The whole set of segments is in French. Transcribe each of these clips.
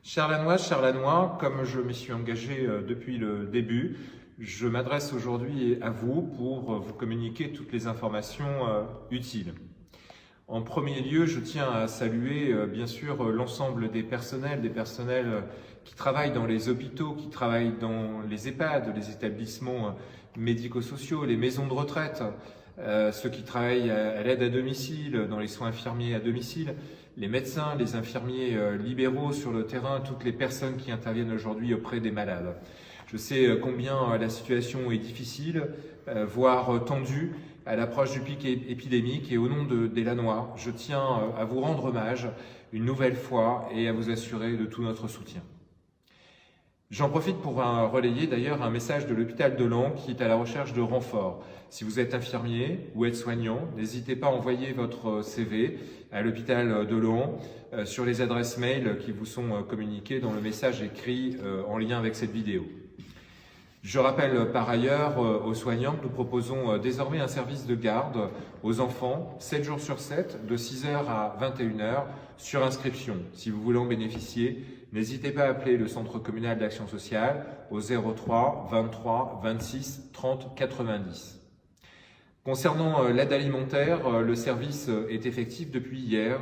Chers Lannoises, chers Lannois, comme je m'y suis engagé depuis le début, je m'adresse aujourd'hui à vous pour vous communiquer toutes les informations utiles. En premier lieu, je tiens à saluer bien sûr l'ensemble des personnels qui travaillent dans les hôpitaux, qui travaillent dans les EHPAD, les établissements médico-sociaux, les maisons de retraite, ceux qui travaillent à l'aide à domicile, dans les soins infirmiers à domicile, les médecins, les infirmiers libéraux sur le terrain, toutes les personnes qui interviennent aujourd'hui auprès des malades. Je sais combien la situation est difficile, voire tendue, à l'approche du pic épidémique, et au nom des Lannois, je tiens à vous rendre hommage une nouvelle fois et à vous assurer de tout notre soutien. J'en profite pour relayer d'ailleurs un message de l'hôpital de Laon qui est à la recherche de renforts. Si vous êtes infirmier ou aide-soignant, n'hésitez pas à envoyer votre CV à l'hôpital de Laon sur les adresses mail qui vous sont communiquées dans le message écrit en lien avec cette vidéo. Je rappelle par ailleurs aux soignants que nous proposons désormais un service de garde aux enfants 7 jours sur 7, de 6h à 21h, sur inscription. Si vous voulez en bénéficier, n'hésitez pas à appeler le Centre communal d'action sociale au 03 23 26 30 90. Concernant l'aide alimentaire, le service est effectif depuis hier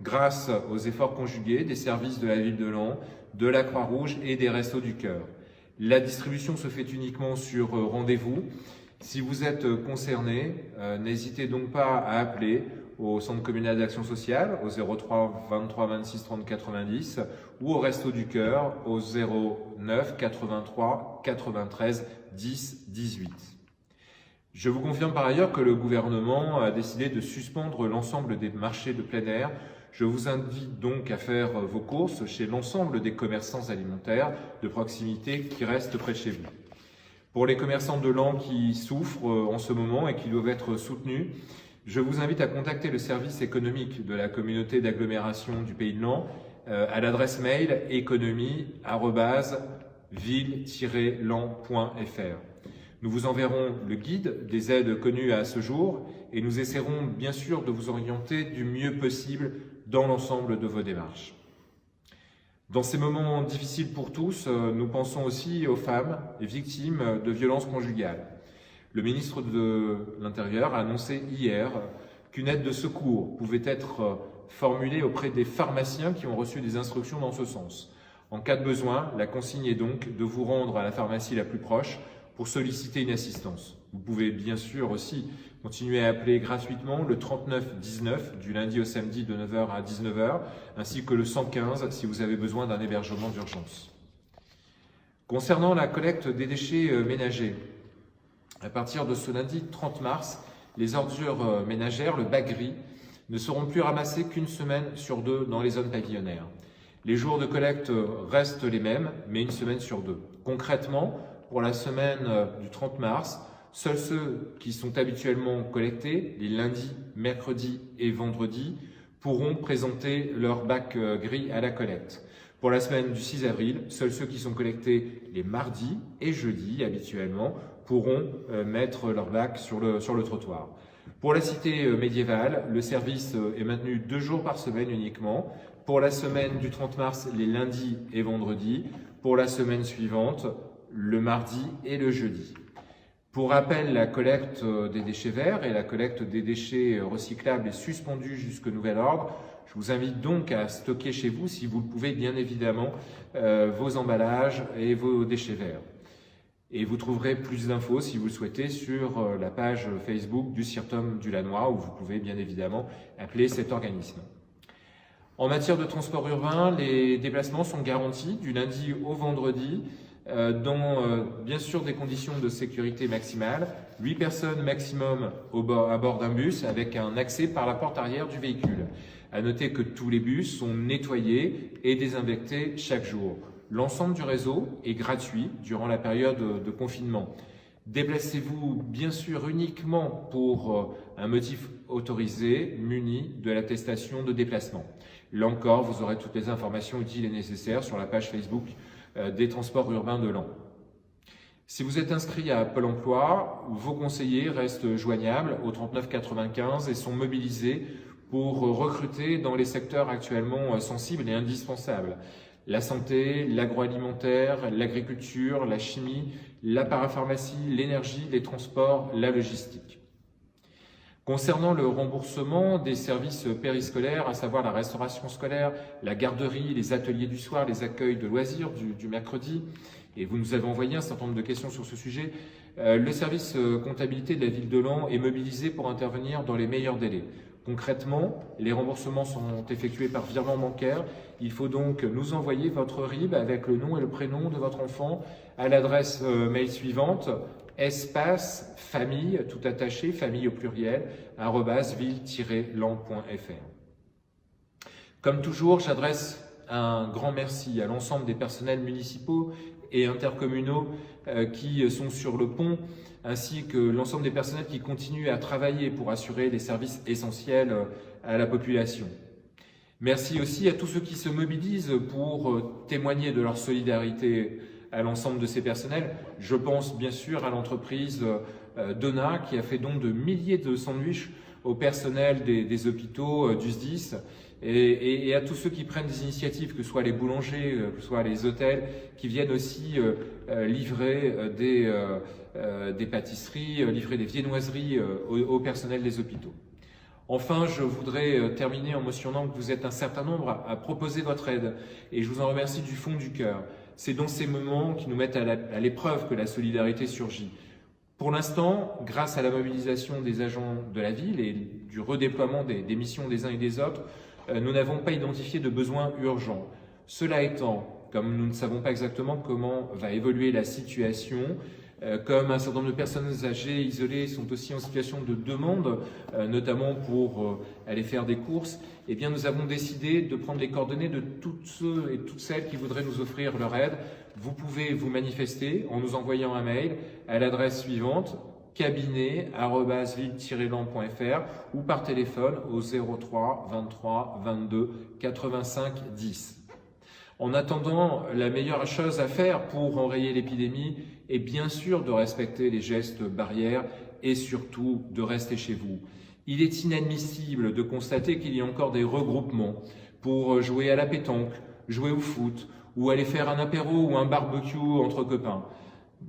grâce aux efforts conjugués des services de la ville de Laon, de la Croix-Rouge et des Restos du Cœur. La distribution se fait uniquement sur rendez-vous. Si vous êtes concerné, n'hésitez donc pas à appeler au Centre communal d'action sociale au 03 23 26 30 90 ou au Resto du Cœur au 09 83 93 10 18. Je vous confirme par ailleurs que le gouvernement a décidé de suspendre l'ensemble des marchés de plein air. Je vous invite donc à faire vos courses chez l'ensemble des commerçants alimentaires de proximité qui restent près de chez vous. Pour les commerçants de Laon qui souffrent en ce moment et qui doivent être soutenus, je vous invite à contacter le service économique de la communauté d'agglomération du Pays de Laon à l'adresse mail économie@ville-laon.fr. Nous vous enverrons le guide des aides connues à ce jour et nous essaierons bien sûr de vous orienter du mieux possible dans l'ensemble de vos démarches. Dans ces moments difficiles pour tous, nous pensons aussi aux femmes victimes de violences conjugales. Le ministre de l'Intérieur a annoncé hier qu'une aide de secours pouvait être formulée auprès des pharmaciens qui ont reçu des instructions dans ce sens. En cas de besoin, la consigne est donc de vous rendre à la pharmacie la plus proche pour solliciter une assistance. Vous pouvez bien sûr aussi continuer à appeler gratuitement le 39 19 du lundi au samedi de 9h à 19h, ainsi que le 115 si vous avez besoin d'un hébergement d'urgence. Concernant la collecte des déchets ménagers, à partir de ce lundi 30 mars, les ordures ménagères, le bac gris, ne seront plus ramassées qu'une semaine sur 2 dans les zones pavillonnaires. Les jours de collecte restent les mêmes, mais une semaine sur 2. Concrètement, pour la semaine du 30 mars, seuls ceux qui sont habituellement collectés, les lundis, mercredis et vendredis, pourront présenter leur bac gris à la collecte. Pour la semaine du 6 avril, seuls ceux qui sont collectés les mardis et jeudis habituellement pourront mettre leur bac sur le trottoir. Pour la cité médiévale, le service est maintenu 2 jours par semaine uniquement. Pour la semaine du 30 mars, les lundis et vendredis. Pour la semaine suivante, le mardi et le jeudi. Pour rappel, la collecte des déchets verts et la collecte des déchets recyclables est suspendue jusqu'au nouvel ordre. Je vous invite donc à stocker chez vous, si vous le pouvez bien évidemment, vos emballages et vos déchets verts. Et vous trouverez plus d'infos, si vous le souhaitez, sur la page Facebook du CIRTOM du Lannois, où vous pouvez bien évidemment appeler cet organisme. En matière de transport urbain, les déplacements sont garantis du lundi au vendredi, dans bien sûr des conditions de sécurité maximale, 8 personnes maximum à bord d'un bus avec un accès par la porte arrière du véhicule. À noter que tous les bus sont nettoyés et désinfectés chaque jour. L'ensemble du réseau est gratuit durant la période de confinement. Déplacez-vous bien sûr uniquement pour un motif autorisé, muni de l'attestation de déplacement. Là encore, vous aurez toutes les informations utiles et nécessaires sur la page Facebook des transports urbains de Laon. Si vous êtes inscrit à Pôle emploi, vos conseillers restent joignables au 39 95 et sont mobilisés pour recruter dans les secteurs actuellement sensibles et indispensables. la santé, l'agroalimentaire, l'agriculture, la chimie, la parapharmacie, l'énergie, les transports, la logistique. Concernant le remboursement des services périscolaires, à savoir la restauration scolaire, la garderie, les ateliers du soir, les accueils de loisirs du mercredi, et vous nous avez envoyé un certain nombre de questions sur ce sujet, le service comptabilité de la ville de Laon est mobilisé pour intervenir dans les meilleurs délais. Concrètement, les remboursements sont effectués par virement bancaire. Il faut donc nous envoyer votre RIB avec le nom et le prénom de votre enfant à l'adresse mail suivante, espace famille, tout attaché, famille au pluriel, @ville-laon.fr. Comme toujours, j'adresse un grand merci à l'ensemble des personnels municipaux et intercommunaux qui sont sur le pont, ainsi que l'ensemble des personnels qui continuent à travailler pour assurer les services essentiels à la population. Merci aussi à tous ceux qui se mobilisent pour témoigner de leur solidarité à l'ensemble de ces personnels. Je pense bien sûr à l'entreprise Donna qui a fait don de milliers de sandwichs au personnel des hôpitaux du SDIS et à tous ceux qui prennent des initiatives, que ce soit les boulangers, que ce soit les hôtels, qui viennent aussi livrer des pâtisseries, livrer des viennoiseries au personnel des hôpitaux. Enfin, je voudrais terminer en mentionnant que vous êtes un certain nombre à proposer votre aide et je vous en remercie du fond du cœur. C'est dans ces moments qui nous mettent à l'épreuve que la solidarité surgit. Pour l'instant, grâce à la mobilisation des agents de la ville et du redéploiement des missions des uns et des autres, nous n'avons pas identifié de besoins urgents. Cela étant, comme nous ne savons pas exactement comment va évoluer la situation, comme un certain nombre de personnes âgées isolées sont aussi en situation de demande, notamment pour aller faire des courses, eh bien nous avons décidé de prendre les coordonnées de tous ceux et toutes celles qui voudraient nous offrir leur aide. Vous pouvez vous manifester en nous envoyant un mail à l'adresse suivante, cabinet@ville-laon.fr ou par téléphone au 03 23 22 85 10. En attendant, la meilleure chose à faire pour enrayer l'épidémie est bien sûr de respecter les gestes barrières et surtout de rester chez vous. Il est inadmissible de constater qu'il y a encore des regroupements pour jouer à la pétanque, jouer au foot ou aller faire un apéro ou un barbecue entre copains.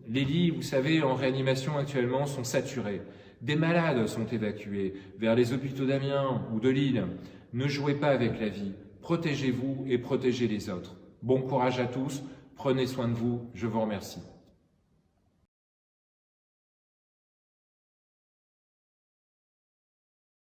Les lits, vous savez, en réanimation actuellement sont saturés. Des malades sont évacués vers les hôpitaux d'Amiens ou de Lille. Ne jouez pas avec la vie. Protégez-vous et protégez les autres. Bon courage à tous. Prenez soin de vous. Je vous remercie.